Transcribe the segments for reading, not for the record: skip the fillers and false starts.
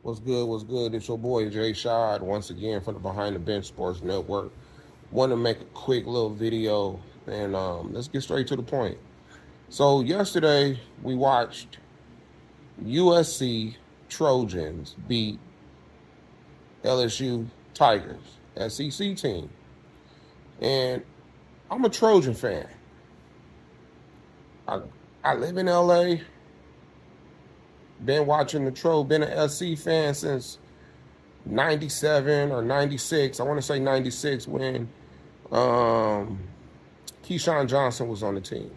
What's good? What's good? It's your boy Jay Shad once again from the Behind the Bench Sports Network. Want to make a quick little video and let's get straight to the point. So yesterday we watched USC Trojans beat LSU Tigers, SEC team, and I'm a Trojan fan. I I live in LA. Been watching the been an SC fan since 97 or 96. I want to say 96 when um, Keyshawn Johnson was on the team.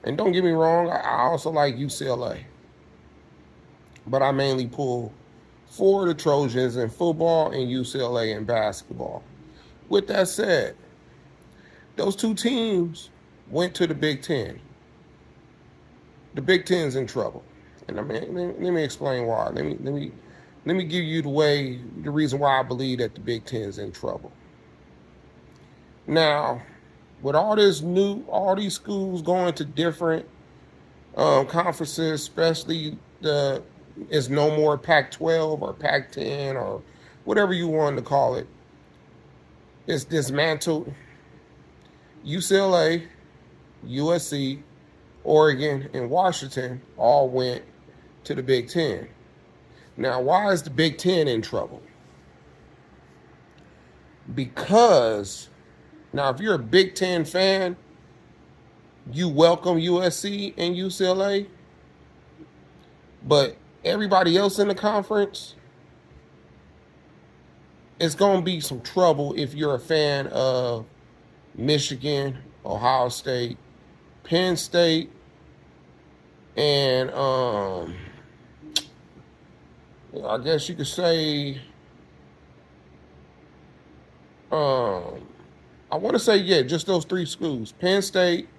And don't get me wrong, I also like UCLA. But I mainly pull for the Trojans in football and UCLA in basketball. With that said, those two teams went to the Big Ten. The Big Ten's in trouble. And let me explain why. Let me give you the reason why I believe that the Big Ten is in trouble. Now, with all these schools going to different conferences, especially it's no more Pac-12 or Pac-10 or whatever you want to call it. It's dismantled. UCLA, USC, Oregon, and Washington all went to the Big Ten. Now, why is the Big Ten in trouble? Because now, if you're a Big Ten fan, you welcome USC and UCLA, but everybody else in the conference, it's going to be some trouble if you're a fan of Michigan, Ohio State, Penn State, and I guess you could say, I want to say, yeah, just those three schools: Penn State,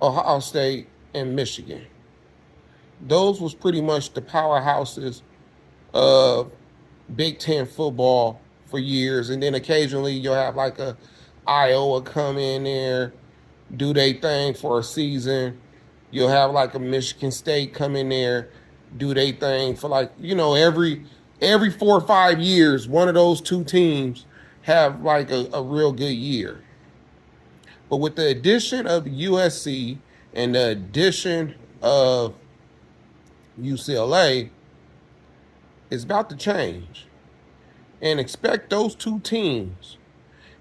Ohio State, and Michigan. Those was pretty much the powerhouses of Big Ten football for years, and then occasionally you'll have like a Iowa come in there, do their thing for a season. You'll have like a Michigan State come in there, do their thing for like, every 4 or 5 years, one of those two teams have like a real good year. But with the addition of USC and the addition of UCLA, it's about to change. And expect those two teams,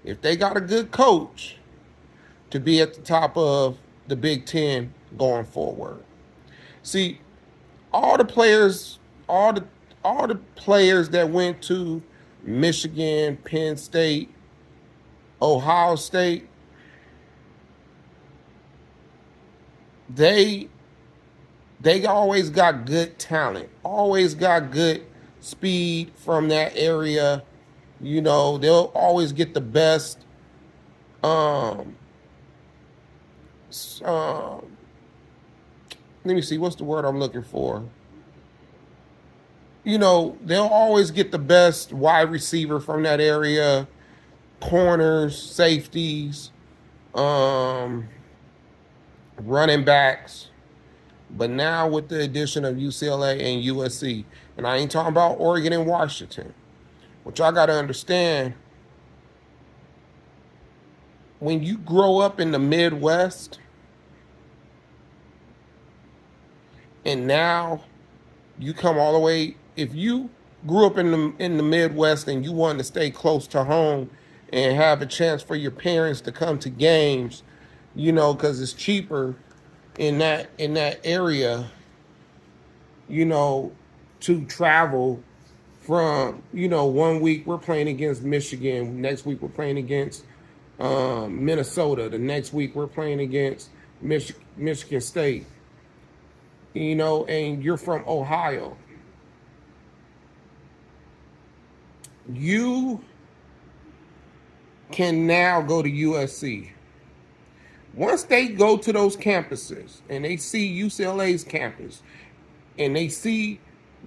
if they got a good coach, to be at the top of the Big Ten going forward. See, all the players that went to Michigan, Penn State, Ohio State, they always got good talent, always got good speed from that area. They'll always get the best let me see, what's the word I'm looking for? They'll always get the best wide receiver from that area, corners, safeties, running backs. But now with the addition of UCLA and USC, and I ain't talking about Oregon and Washington, what y'all got to understand, when you grow up in the Midwest, and now you come all the way, if you grew up in the Midwest and you wanted to stay close to home and have a chance for your parents to come to games, because it's cheaper in that area, to travel from, 1 week we're playing against Michigan, next week we're playing against Minnesota, the next week we're playing against Michigan State, and you're from Ohio. You can now go to USC. Once they go to those campuses and they see UCLA's campus and they see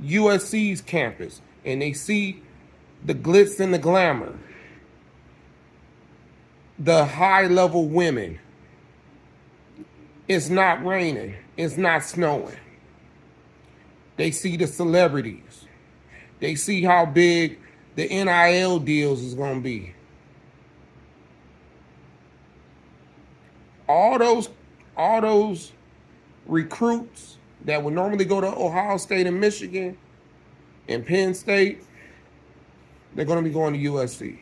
USC's campus and they see the glitz and the glamour, the high-level women, it's not raining, it's not snowing. They see the celebrities. They see how big the NIL deals is going to be. All those recruits that would normally go to Ohio State and Michigan and Penn State, they're going to be going to USC.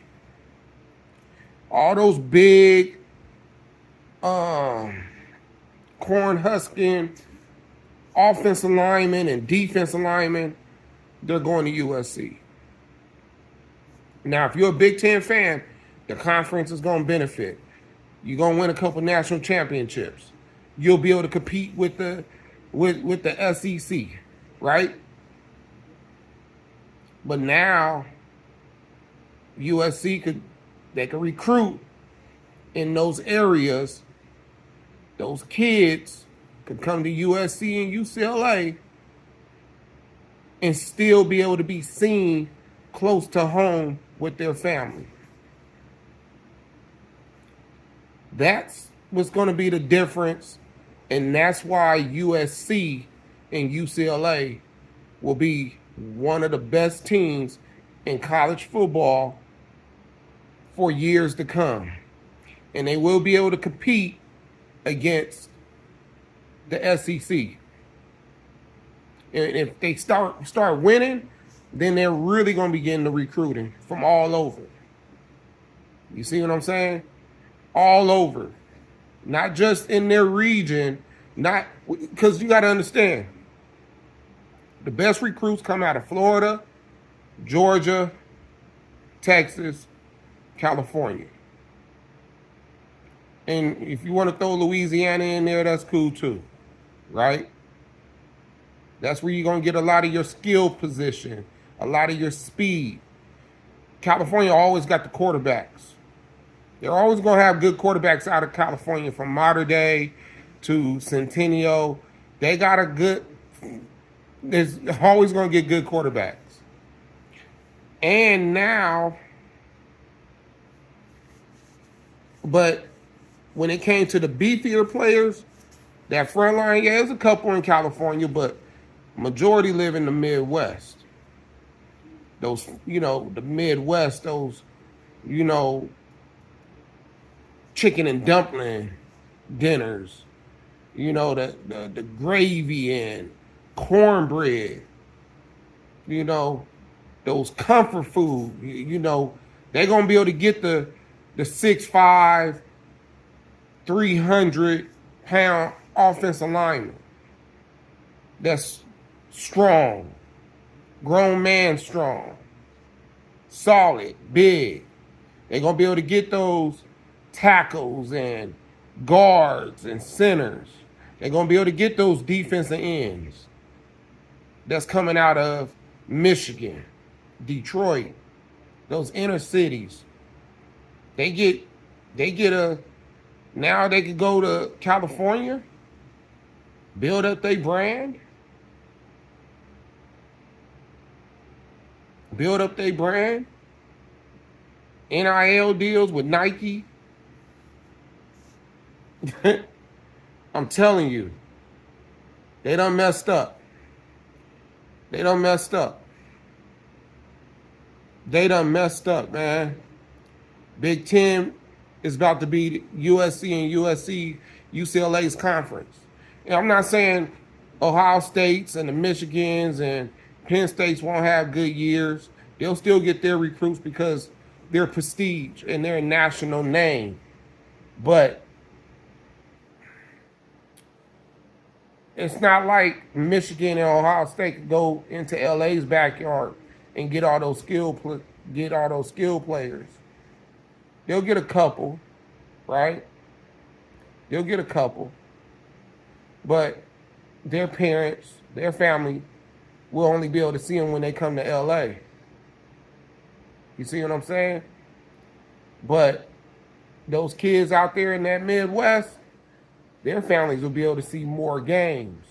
All those big corn husking offensive linemen and defensive linemen, they're going to USC. Now, if you're a Big Ten fan, the conference is going to benefit. You're going to win a couple national championships. You'll be able to compete with the SEC, right? But now USC could recruit in those areas. Those kids could come to USC and UCLA and still be able to be seen close to home with their family. That's what's going to be the difference, and that's why USC and UCLA will be one of the best teams in college football for years to come. And they will be able to compete against the SEC. And if they start winning, then they're really going to be getting the recruiting from all over. You see what I'm saying? All over. Not just in their region, not because you got to understand, the best recruits come out of Florida, Georgia, Texas, California. And if you want to throw Louisiana in there, that's cool too, right? That's where you're going to get a lot of your skill position, a lot of your speed. California always got the quarterbacks. They're always going to have good quarterbacks out of California, from Mater Dei to Centennial. They got there's always going to get good quarterbacks. And now, but when it came to the beefier players, that front line, yeah, there's a couple in California, but majority live in the Midwest. Those, the Midwest, those, chicken and dumpling dinners, the gravy and cornbread, those comfort food, they're going to be able to get the 6'5", 300-pound offensive lineman that's strong, grown man strong, solid, big. They're going to be able to get those tackles and guards and centers. They're going to be able to get those defensive ends that's coming out of Michigan, Detroit, those inner cities. Now they could go to California, build up their brand, NIL deals with Nike. I'm telling you, they done messed up. They done messed up, man. Big Ten is about to be USC and UCLA's conference. And I'm not saying Ohio State's and the Michigans and Penn State's won't have good years. They'll still get their recruits because they're prestige and they're a national name. But it's not like Michigan and Ohio State could go into LA's backyard and get all those skill players. They'll get a couple, right? They'll get a couple. But their parents, their family, will only be able to see them when they come to LA. You see what I'm saying? But those kids out there in that Midwest, their families will be able to see more games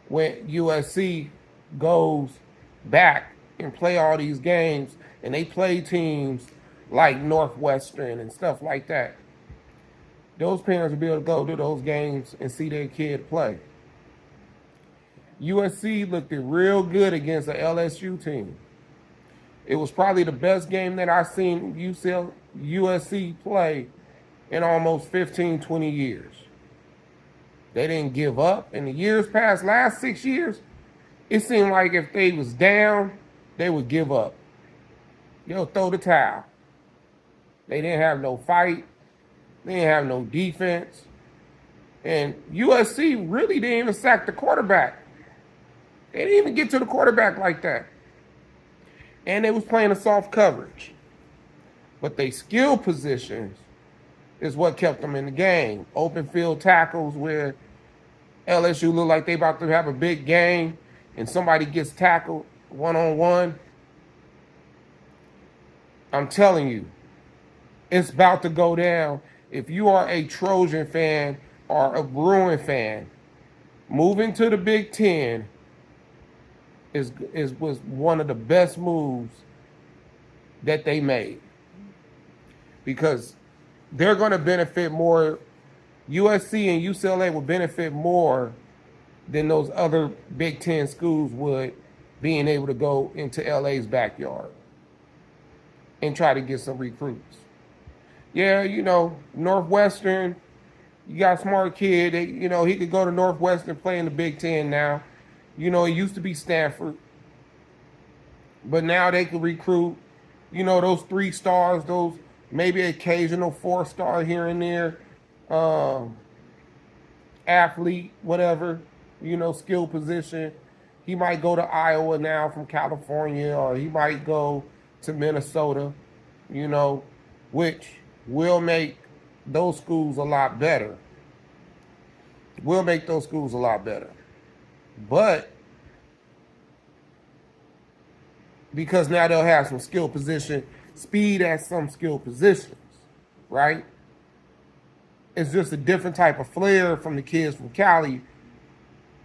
when USC goes back and play all these games, and they play teams like Northwestern and stuff like that. Those parents will be able to go to those games and see their kid play. USC looked it real good against the LSU team. It was probably the best game that I've seen USC play in almost 15, 20 years. They didn't give up. In the years past, last 6 years, it seemed like if they was down, they would give up. They'll throw the towel. They didn't have no fight. They didn't have no defense. And USC really didn't even sack the quarterback. They didn't even get to the quarterback like that. And they was playing a soft coverage. But they skill positions is what kept them in the game. Open field tackles where LSU look like they about to have a big game and somebody gets tackled one-on-one. I'm telling you, it's about to go down. If you are a Trojan fan or a Bruin fan, moving to the Big Ten was one of the best moves that they made, because they're going to benefit more. USC and UCLA will benefit more than those other Big Ten schools would, being able to go into LA's backyard and try to get some recruits. Yeah, Northwestern, you got a smart kid. He could go to Northwestern, play in the Big Ten now. It used to be Stanford. But now they can recruit, those 3 stars, those maybe occasional 4-star here and there, athlete, whatever, skill position. He might go to Iowa now from California, or he might go to Minnesota, which will make those schools a lot better. But because now they'll have some skill position, speed at some skill positions, right? It's just a different type of flair from the kids from Cali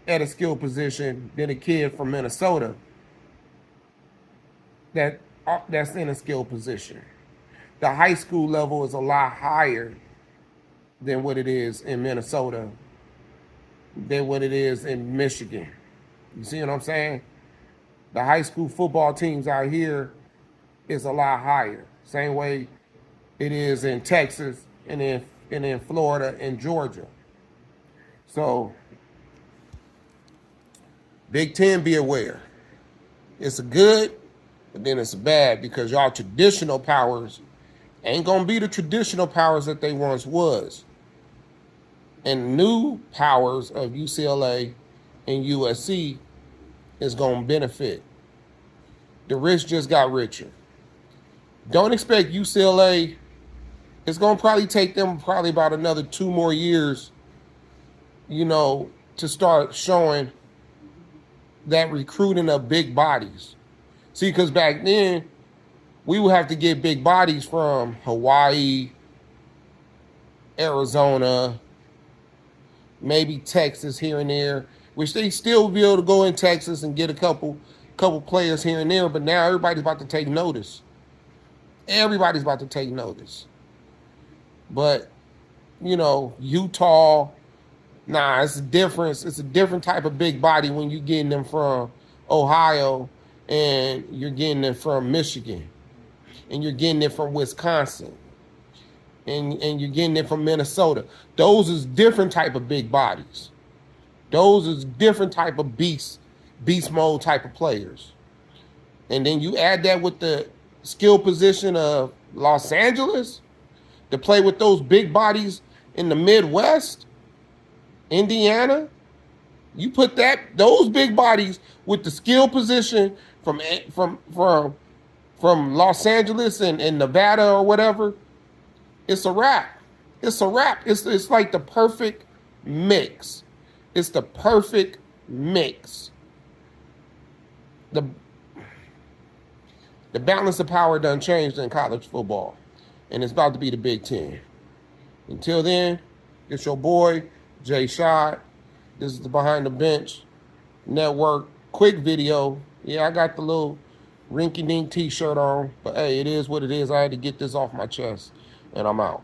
at a skill position than a kid from Minnesota that's in a skill position. The high school level is a lot higher than what it is in Minnesota, than what it is in Michigan. You see what I'm saying? The high school football teams out here is a lot higher. Same way it is in Texas and in Florida and Georgia. So Big Ten, be aware. It's a good, but then it's a bad, because y'all traditional powers ain't gonna be the traditional powers that they once was. And new powers of UCLA and USC is gonna benefit. The rich just got richer. Don't expect UCLA. It's gonna probably take them about another 2 more years, to start showing that recruiting of big bodies. See, because back then, we would have to get big bodies from Hawaii, Arizona, maybe Texas here and there, which they still be able to go in Texas and get a couple players here and there. But now everybody's about to take notice. But, Utah, it's a difference. It's a different type of big body when you're getting them from Ohio and you're getting them from Michigan and you're getting it from Wisconsin and you're getting it from Minnesota. Those is different type of big bodies. Those is different type of beast mode type of players. And then you add that with the skill position of Los Angeles to play with those big bodies in the Midwest, Indiana. You put those big bodies with the skill position from Los Angeles and Nevada or whatever, it's a wrap. It's like the perfect mix. It's the perfect mix. The balance of power done changed in college football, and it's about to be the Big Ten. Until then, it's your boy, Jay Shot. This is the Behind the Bench Network quick video. Yeah, I got the little rinky-dink t-shirt on, but hey, it is what it is. I had to get this off my chest, and I'm out.